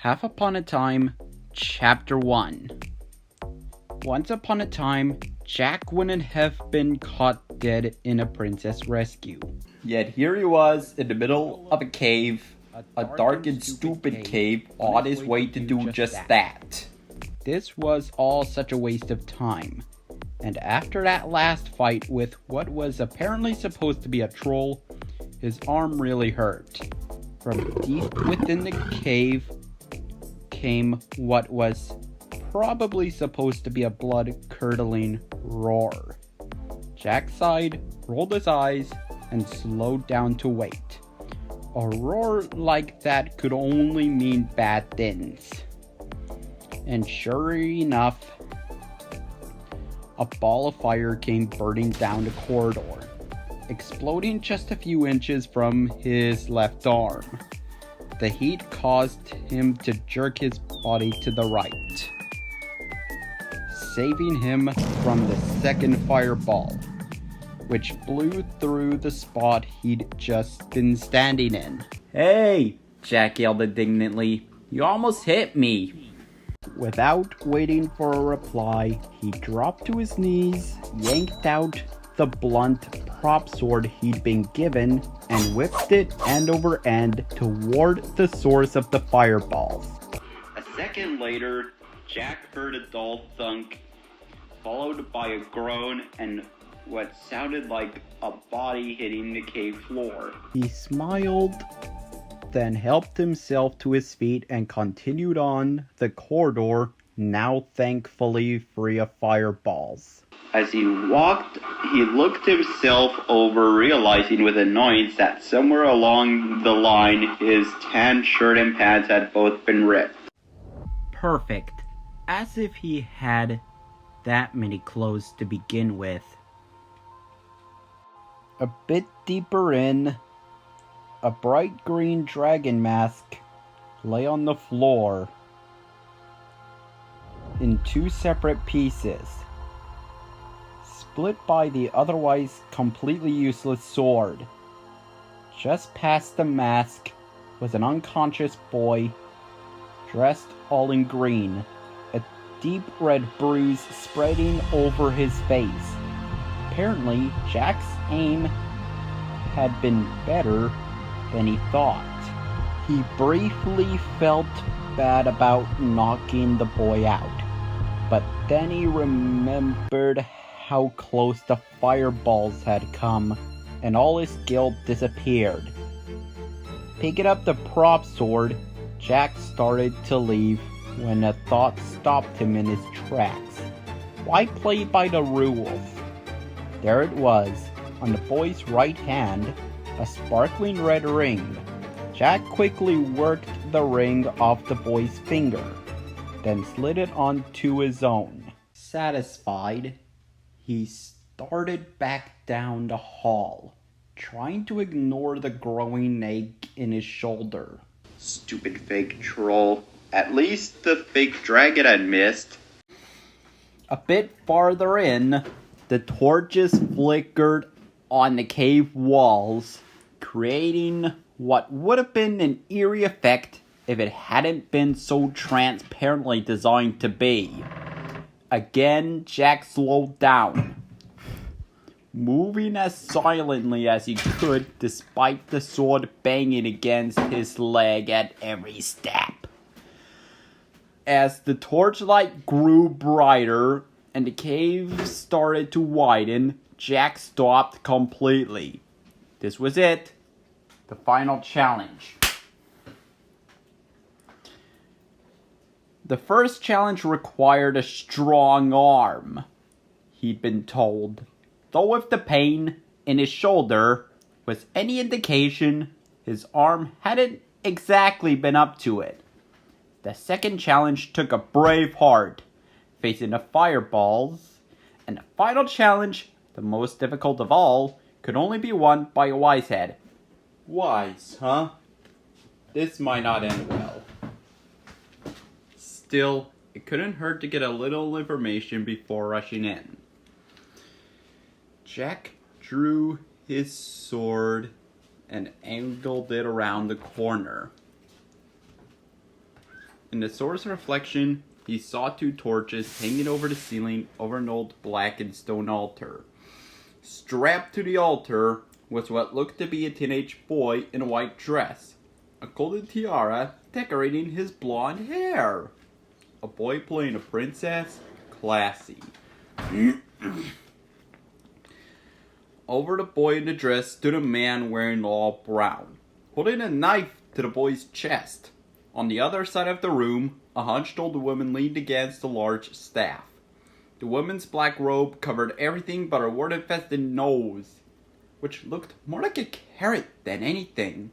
Half Upon a Time, Chapter 1. Once upon a time, Jack wouldn't have been caught dead in a princess rescue. Yet here he was in the middle of a cave, a dark and stupid cave, on his way to do just that. This was all such a waste of time. And after that last fight with what was apparently supposed to be a troll, his arm really hurt. From deep within the cave came what was probably supposed to be a blood-curdling roar. Jack sighed, rolled his eyes, and slowed down to wait. A roar like that could only mean bad things. And sure enough, a ball of fire came burning down the corridor, exploding just a few inches from his left arm. The heat caused him to jerk his body to the right, saving him from the second fireball, which blew through the spot he'd just been standing in. "Hey!" Jack yelled indignantly. "You almost hit me!" Without waiting for a reply, he dropped to his knees, yanked out the blunt prop sword he'd been given, and whipped it end over end toward the source of the fireballs. A second later, Jack heard a dull thunk, followed by a groan and what sounded like a body hitting the cave floor. He smiled, then helped himself to his feet and continued on the corridor, now thankfully free of fireballs. As he walked, he looked himself over, realizing with annoyance that somewhere along the line his tan shirt and pants had both been ripped. Perfect. As if he had that many clothes to begin with. A bit deeper in, a bright green dragon mask lay on the floor in two separate pieces, split by the otherwise completely useless sword. Just past the mask was an unconscious boy, dressed all in green, a deep red bruise spreading over his face. Apparently, Jack's aim had been better than he thought. He briefly felt bad about knocking the boy out, but then he remembered how close the fireballs had come, and all his guilt disappeared. Picking up the prop sword, Jack started to leave when a thought stopped him in his tracks. Why play by the rules? There it was, on the boy's right hand, a sparkling red ring. Jack quickly worked the ring off the boy's finger, then slid it onto his own. Satisfied, he started back down the hall, trying to ignore the growing ache in his shoulder. Stupid fake troll. At least the fake dragon had missed. A bit farther in, the torches flickered on the cave walls, creating what would have been an eerie effect if it hadn't been so transparently designed to be. Again, Jack slowed down, moving as silently as he could despite the sword banging against his leg at every step. As the torchlight grew brighter and the cave started to widen, Jack stopped completely. This was it. The final challenge. The first challenge required a strong arm, he'd been told. Though if the pain in his shoulder was any indication, his arm hadn't exactly been up to it. The second challenge took a brave heart, facing the fireballs, and the final challenge, the most difficult of all, could only be won by a wise head. Wise, huh? This might not end well. Still, it couldn't hurt to get a little information before rushing in. Jack drew his sword and angled it around the corner. In the source reflection, he saw two torches hanging over the ceiling over an old blackened stone altar. Strapped to the altar was what looked to be a teenage boy in a white dress, a golden tiara decorating his blonde hair. A boy playing a princess? Classy. Over the boy in the dress stood a man wearing all brown, holding a knife to the boy's chest. On the other side of the room, a hunched old woman leaned against a large staff. The woman's black robe covered everything but her wart-infested nose, which looked more like a carrot than anything.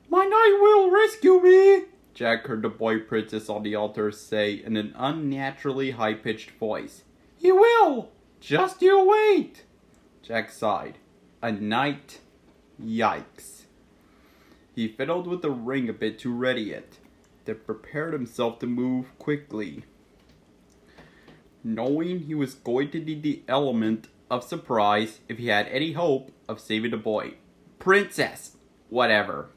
"My knight will rescue me," Jack heard the boy princess on the altar say in an unnaturally high-pitched voice. "He will! Just you wait!" Jack sighed. A knight? Yikes. He fiddled with the ring a bit to ready it, then prepared himself to move quickly, knowing he was going to need the element of surprise if he had any hope of saving the boy. Princess! Whatever.